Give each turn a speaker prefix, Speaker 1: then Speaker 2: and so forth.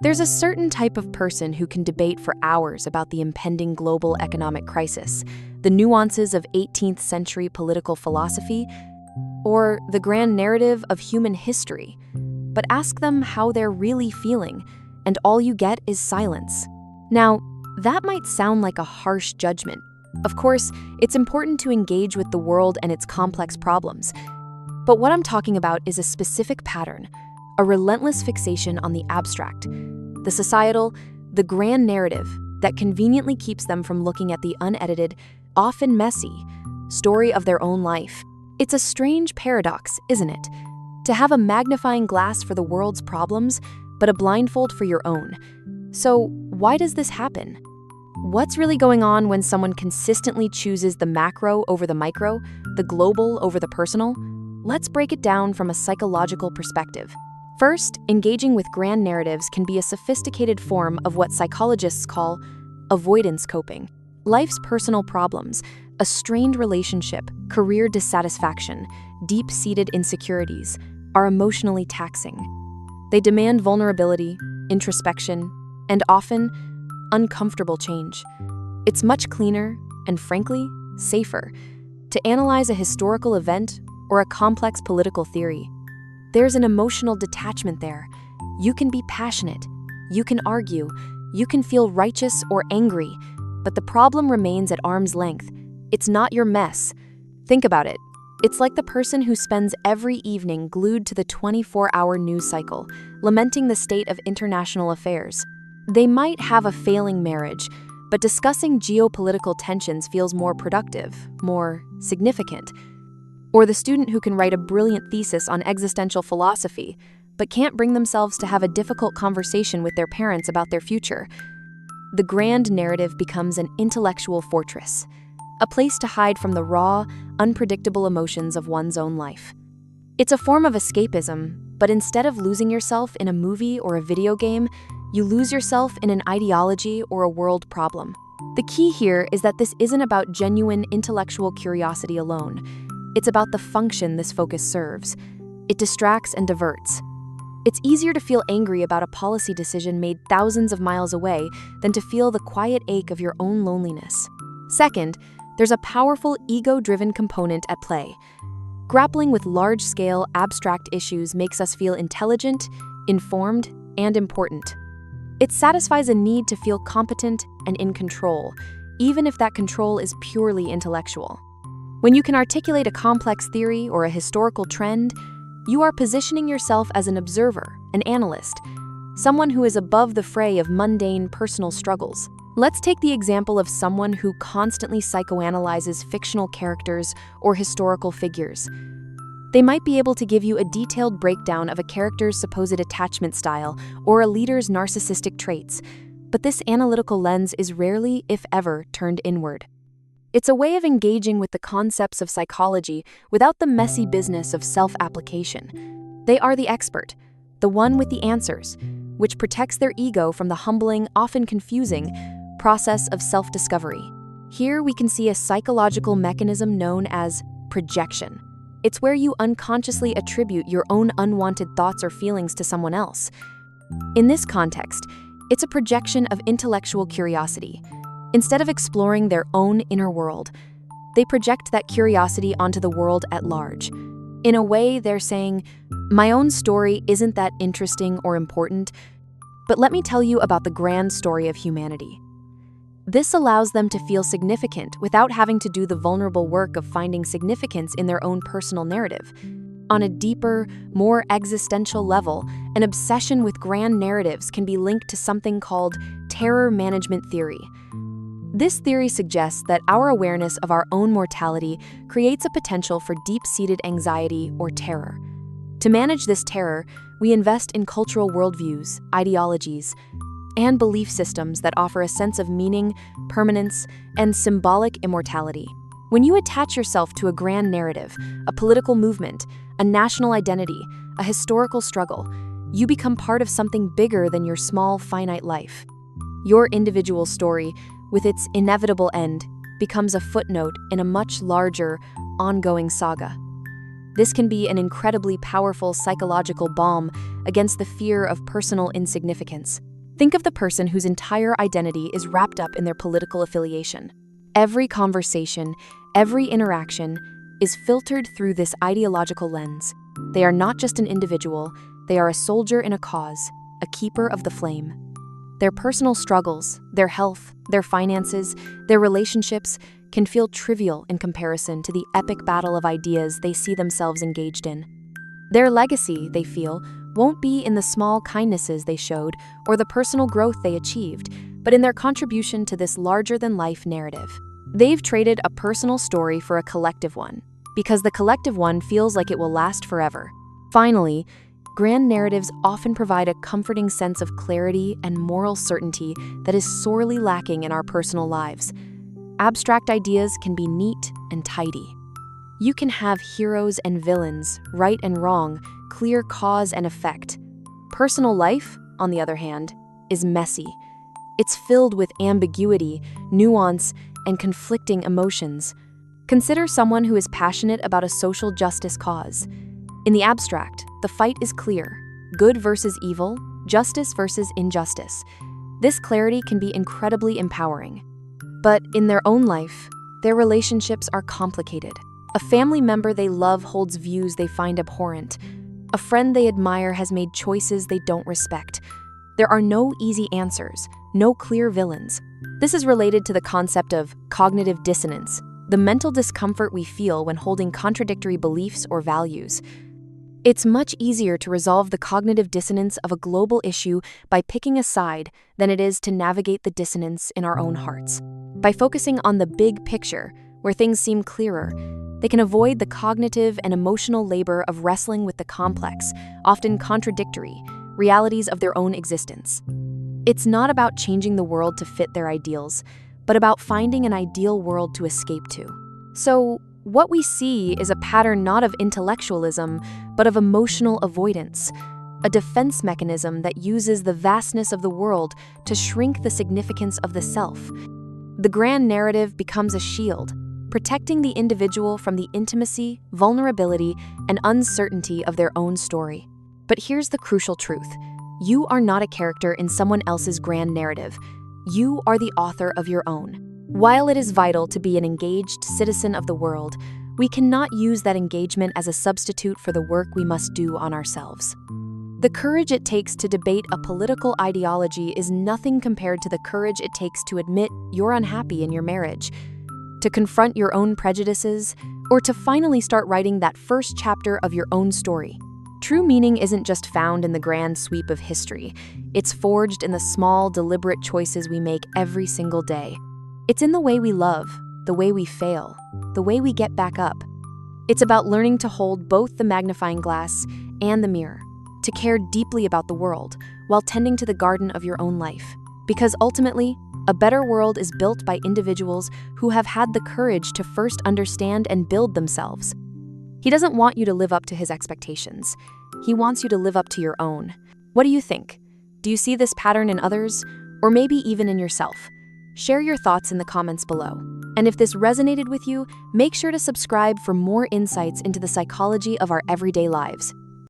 Speaker 1: There's a certain type of person who can debate for hours about the impending global economic crisis, the nuances of 18th century political philosophy, or the grand narrative of human history. But ask them how they're really feeling, and all you get is silence. Now, that might sound like a harsh judgment. Of course, it's important to engage with the world and its complex problems. But what I'm talking about is a specific pattern, a relentless fixation on the abstract, the societal, the grand narrative that conveniently keeps them from looking at the unedited, often messy, story of their own life. It's a strange paradox, isn't it? To have a magnifying glass for the world's problems, but a blindfold for your own. So, why does this happen? What's really going on when someone consistently chooses the macro over the micro, the global over the personal? Let's break it down from a psychological perspective. First, engaging with grand narratives can be a sophisticated form of what psychologists call avoidance coping. Life's personal problems, a strained relationship, career dissatisfaction, deep-seated insecurities, are emotionally taxing. They demand vulnerability, introspection, and often uncomfortable change. It's much cleaner and, frankly, safer to analyze a historical event or a complex political theory. There's an emotional detachment there. You can be passionate, you can argue, you can feel righteous or angry, but the problem remains at arm's length. It's not your mess. Think about it. It's like the person who spends every evening glued to the 24-hour news cycle, lamenting the state of international affairs. They might have a failing marriage, but discussing geopolitical tensions feels more productive, more significant. Or the student who can write a brilliant thesis on existential philosophy, but can't bring themselves to have a difficult conversation with their parents about their future. The grand narrative becomes an intellectual fortress, a place to hide from the raw, unpredictable emotions of one's own life. It's a form of escapism, but instead of losing yourself in a movie or a video game, you lose yourself in an ideology or a world problem. The key here is that this isn't about genuine intellectual curiosity alone. It's about the function this focus serves. It distracts and diverts. It's easier to feel angry about a policy decision made thousands of miles away than to feel the quiet ache of your own loneliness. Second, there's a powerful ego-driven component at play. Grappling with large-scale, abstract issues makes us feel intelligent, informed, and important. It satisfies a need to feel competent and in control, even if that control is purely intellectual. When you can articulate a complex theory or a historical trend, you are positioning yourself as an observer, an analyst, someone who is above the fray of mundane personal struggles. Let's take the example of someone who constantly psychoanalyzes fictional characters or historical figures. They might be able to give you a detailed breakdown of a character's supposed attachment style or a leader's narcissistic traits, but this analytical lens is rarely, if ever, turned inward. It's a way of engaging with the concepts of psychology without the messy business of self-application. They are the expert, the one with the answers, which protects their ego from the humbling, often confusing, process of self-discovery. Here we can see a psychological mechanism known as projection. It's where you unconsciously attribute your own unwanted thoughts or feelings to someone else. In this context, it's a projection of intellectual curiosity. Instead of exploring their own inner world, they project that curiosity onto the world at large. In a way, they're saying, my own story isn't that interesting or important, but let me tell you about the grand story of humanity. This allows them to feel significant without having to do the vulnerable work of finding significance in their own personal narrative. On a deeper, more existential level, an obsession with grand narratives can be linked to something called terror management theory. This theory suggests that our awareness of our own mortality creates a potential for deep-seated anxiety or terror. To manage this terror, we invest in cultural worldviews, ideologies, and belief systems that offer a sense of meaning, permanence, and symbolic immortality. When you attach yourself to a grand narrative, a political movement, a national identity, a historical struggle, you become part of something bigger than your small, finite life. Your individual story, with its inevitable end, becomes a footnote in a much larger, ongoing saga. This can be an incredibly powerful psychological balm against the fear of personal insignificance. Think of the person whose entire identity is wrapped up in their political affiliation. Every conversation, every interaction is filtered through this ideological lens. They are not just an individual, they are a soldier in a cause, a keeper of the flame. Their personal struggles, their health, their finances, their relationships can feel trivial in comparison to the epic battle of ideas they see themselves engaged in. Their legacy, they feel, won't be in the small kindnesses they showed or the personal growth they achieved, but in their contribution to this larger-than-life narrative. They've traded a personal story for a collective one, because the collective one feels like it will last forever. Finally, grand narratives often provide a comforting sense of clarity and moral certainty that is sorely lacking in our personal lives. Abstract ideas can be neat and tidy. You can have heroes and villains, right and wrong, clear cause and effect. Personal life, on the other hand, is messy. It's filled with ambiguity, nuance, and conflicting emotions. Consider someone who is passionate about a social justice cause. In the abstract, the fight is clear: good versus evil, justice versus injustice. This clarity can be incredibly empowering. But in their own life, their relationships are complicated. A family member they love holds views they find abhorrent. A friend they admire has made choices they don't respect. There are no easy answers, no clear villains. This is related to the concept of cognitive dissonance, the mental discomfort we feel when holding contradictory beliefs or values. It's much easier to resolve the cognitive dissonance of a global issue by picking a side than it is to navigate the dissonance in our own hearts. By focusing on the big picture, where things seem clearer, they can avoid the cognitive and emotional labor of wrestling with the complex, often contradictory, realities of their own existence. It's not about changing the world to fit their ideals, but about finding an ideal world to escape to. So, what we see is a pattern not of intellectualism, but of emotional avoidance, a defense mechanism that uses the vastness of the world to shrink the significance of the self. The grand narrative becomes a shield, protecting the individual from the intimacy, vulnerability, and uncertainty of their own story. But here's the crucial truth. You are not a character in someone else's grand narrative. You are the author of your own. While it is vital to be an engaged citizen of the world, we cannot use that engagement as a substitute for the work we must do on ourselves. The courage it takes to debate a political ideology is nothing compared to the courage it takes to admit you're unhappy in your marriage, to confront your own prejudices, or to finally start writing that first chapter of your own story. True meaning isn't just found in the grand sweep of history. It's forged in the small, deliberate choices we make every single day. It's in the way we love, the way we fail, the way we get back up. It's about learning to hold both the magnifying glass and the mirror, to care deeply about the world while tending to the garden of your own life. Because ultimately, a better world is built by individuals who have had the courage to first understand and build themselves. He doesn't want you to live up to his expectations. He wants you to live up to your own. What do you think? Do you see this pattern in others, or maybe even in yourself? Share your thoughts in the comments below. And if this resonated with you, make sure to subscribe for more insights into the psychology of our everyday lives.